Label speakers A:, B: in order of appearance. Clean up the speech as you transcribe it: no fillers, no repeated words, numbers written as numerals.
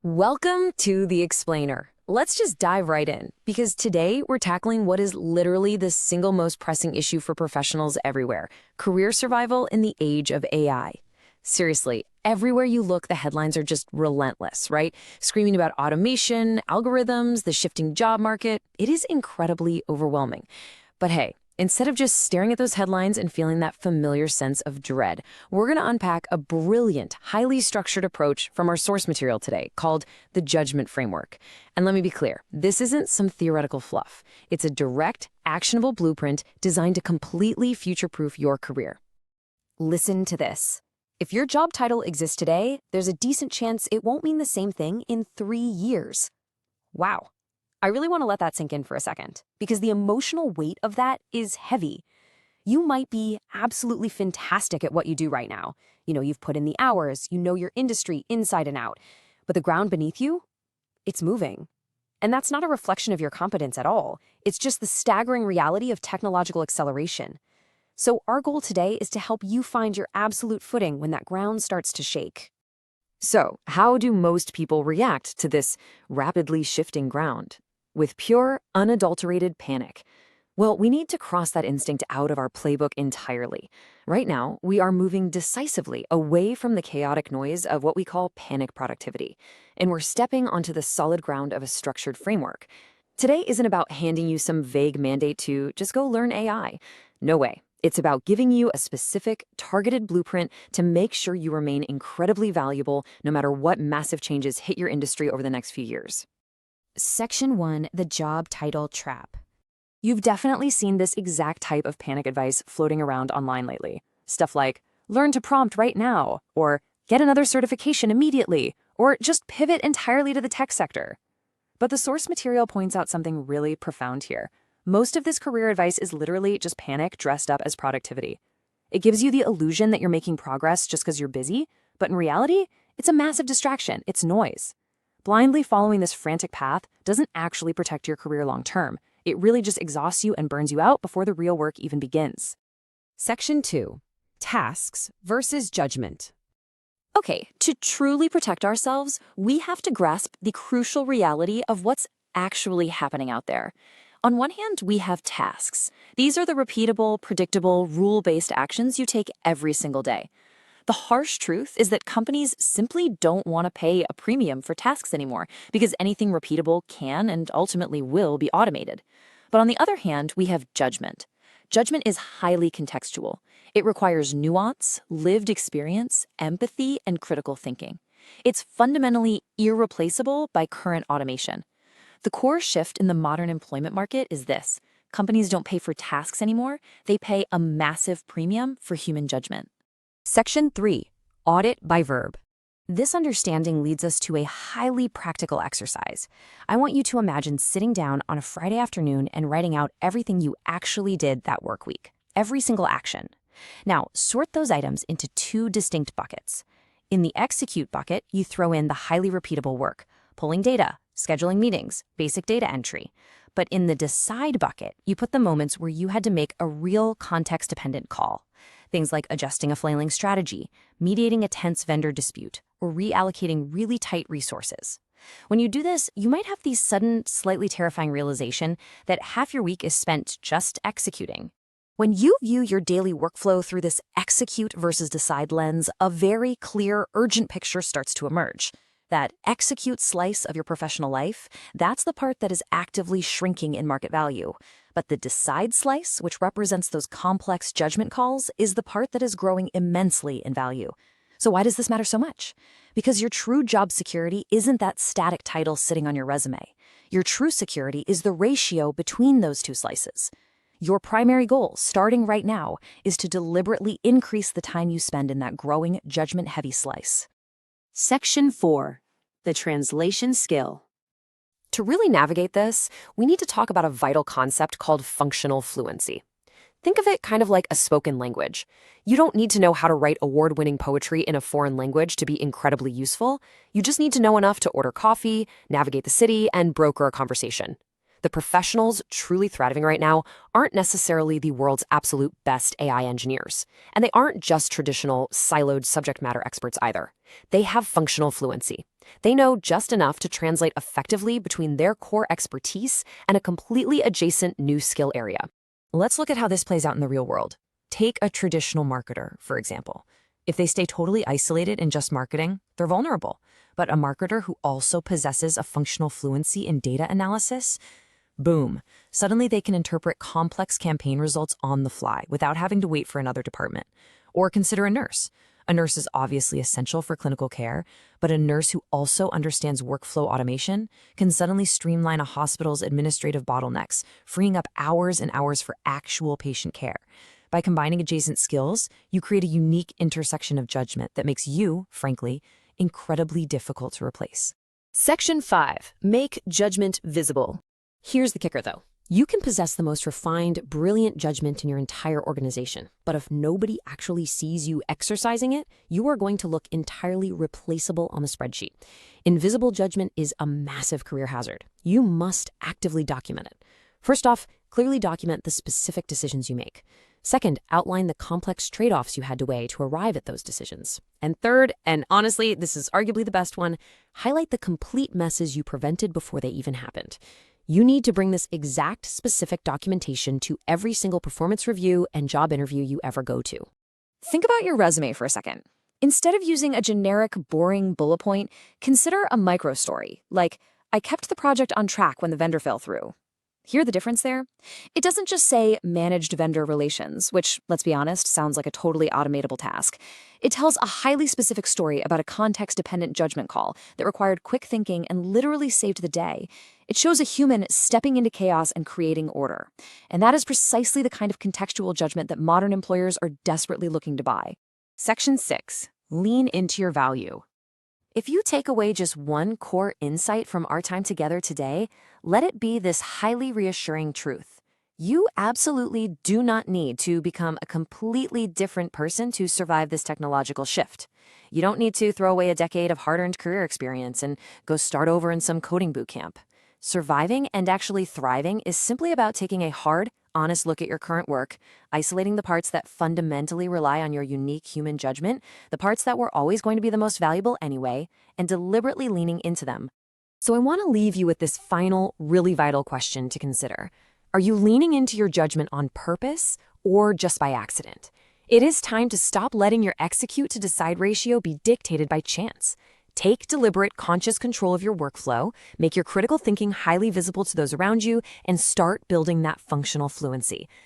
A: Welcome to The Explainer. Let's just dive right in, because today we're tackling what is literally the single most pressing issue for professionals everywhere: career survival in the age of AI. Seriously, everywhere you look, the headlines are just relentless, right? Screaming about automation, algorithms, the shifting job market. It is incredibly overwhelming. But hey, instead of just staring at those headlines and feeling that familiar sense of dread, we're going to unpack a brilliant, highly structured approach from our source material today called the Judgment Framework. And let me be clear, this isn't some theoretical fluff. It's a direct, actionable blueprint designed to completely future-proof your career. Listen to this. If your job title exists today, there's a decent chance it won't mean the same thing in 3 years. Wow. I really want to let that sink in for a second, because the emotional weight of that is heavy. You might be absolutely fantastic at what you do right now. You've put in the hours, you know your industry inside and out. But the ground beneath you, it's moving. And that's not a reflection of your competence at all. It's just the staggering reality of technological acceleration. So our goal today is to help you find your absolute footing when that ground starts to shake. So, how do most people react to this rapidly shifting ground? With pure, unadulterated panic. Well, we need to cross that instinct out of our playbook entirely. Right now, we are moving decisively away from the chaotic noise of what we call panic productivity, and we're stepping onto the solid ground of a structured framework. Today isn't about handing you some vague mandate to just go learn AI. No way. It's about giving you a specific, targeted blueprint to make sure you remain incredibly valuable no matter what massive changes hit your industry over the next few years. Section 1, the job title trap. You've definitely seen this exact type of panic advice floating around online lately. Stuff like, learn to prompt right now, or get another certification immediately, or just pivot entirely to the tech sector. But the source material points out something really profound here. Most of this career advice is literally just panic dressed up as productivity. It gives you the illusion that you're making progress just because you're busy, but in reality, it's a massive distraction. It's noise. Blindly following this frantic path doesn't actually protect your career long term. It really just exhausts you and burns you out before the real work even begins. Section 2. Tasks versus judgment. Okay, to truly protect ourselves, we have to grasp the crucial reality of what's actually happening out there. On one hand, we have tasks. These are the repeatable, predictable, rule-based actions you take every single day. The harsh truth is that companies simply don't want to pay a premium for tasks anymore because anything repeatable can and ultimately will be automated. But on the other hand, we have judgment. Judgment is highly contextual. It requires nuance, lived experience, empathy, and critical thinking. It's fundamentally irreplaceable by current automation. The core shift in the modern employment market is this: companies don't pay for tasks anymore, they pay a massive premium for human judgment. Section 3. Audit by verb. This understanding leads us to a highly practical exercise. I want you to imagine sitting down on a Friday afternoon and writing out everything you actually did that work week, every single action. Now, sort those items into 2 distinct buckets. In the execute bucket, you throw in the highly repeatable work, pulling data, scheduling meetings, basic data entry. But in the decide bucket, you put the moments where you had to make a real context-dependent call. Things like adjusting a flailing strategy, mediating a tense vendor dispute, or reallocating really tight resources. When you do this, you might have the sudden, slightly terrifying realization that half your week is spent just executing. When you view your daily workflow through this execute versus decide lens, a very clear, urgent picture starts to emerge. That execute slice of your professional life, that's the part that is actively shrinking in market value. But the decide slice, which represents those complex judgment calls, is the part that is growing immensely in value. So why does this matter so much? Because your true job security isn't that static title sitting on your resume. Your true security is the ratio between those 2 slices. Your primary goal, starting right now, is to deliberately increase the time you spend in that growing, judgment-heavy slice. Section 4. The translation skill. To really navigate this, we need to talk about a vital concept called functional fluency. Think of it kind of like a spoken language. You don't need to know how to write award-winning poetry in a foreign language to be incredibly useful. You just need to know enough to order coffee, navigate the city, and broker a conversation. The professionals truly thriving right now aren't necessarily the world's absolute best AI engineers. And they aren't just traditional, siloed subject matter experts either. They have functional fluency. They know just enough to translate effectively between their core expertise and a completely adjacent new skill area. Let's look at how this plays out in the real world. Take a traditional marketer, for example. If they stay totally isolated in just marketing, they're vulnerable. But a marketer who also possesses a functional fluency in data analysis, boom, suddenly they can interpret complex campaign results on the fly without having to wait for another department. Or consider a nurse. A nurse is obviously essential for clinical care, but a nurse who also understands workflow automation can suddenly streamline a hospital's administrative bottlenecks, freeing up hours and hours for actual patient care. By combining adjacent skills, you create a unique intersection of judgment that makes you, frankly, incredibly difficult to replace. Section 5. Make judgment visible. Here's the kicker, though. You can possess the most refined, brilliant judgment in your entire organization, but if nobody actually sees you exercising it, you are going to look entirely replaceable on the spreadsheet. Invisible judgment is a massive career hazard. You must actively document it. First off, clearly document the specific decisions you make. Second, outline the complex trade-offs you had to weigh to arrive at those decisions. And third, and honestly, this is arguably the best one, highlight the complete messes you prevented before they even happened. You need to bring this exact specific documentation to every single performance review and job interview you ever go to. Think about your resume for a second. Instead of using a generic, boring bullet point, consider a micro story, like, I kept the project on track when the vendor fell through. Hear the difference there? It doesn't just say managed vendor relations, which, let's be honest, sounds like a totally automatable task. It tells a highly specific story about a context-dependent judgment call that required quick thinking and literally saved the day. It shows a human stepping into chaos and creating order. And that is precisely the kind of contextual judgment that modern employers are desperately looking to buy. Section 6. Lean into your value. If you take away just one core insight from our time together today, let it be this highly reassuring truth. You absolutely do not need to become a completely different person to survive this technological shift. You don't need to throw away a decade of hard-earned career experience and go start over in some coding boot camp. Surviving and actually thriving is simply about taking a hard, honest look at your current work, isolating the parts that fundamentally rely on your unique human judgment, the parts that were always going to be the most valuable anyway, and deliberately leaning into them. So I want to leave you with this final, really vital question to consider. Are you leaning into your judgment on purpose or just by accident? It is time to stop letting your execute to decide ratio be dictated by chance. Take deliberate, conscious control of your workflow, make your critical thinking highly visible to those around you, and start building that functional fluency.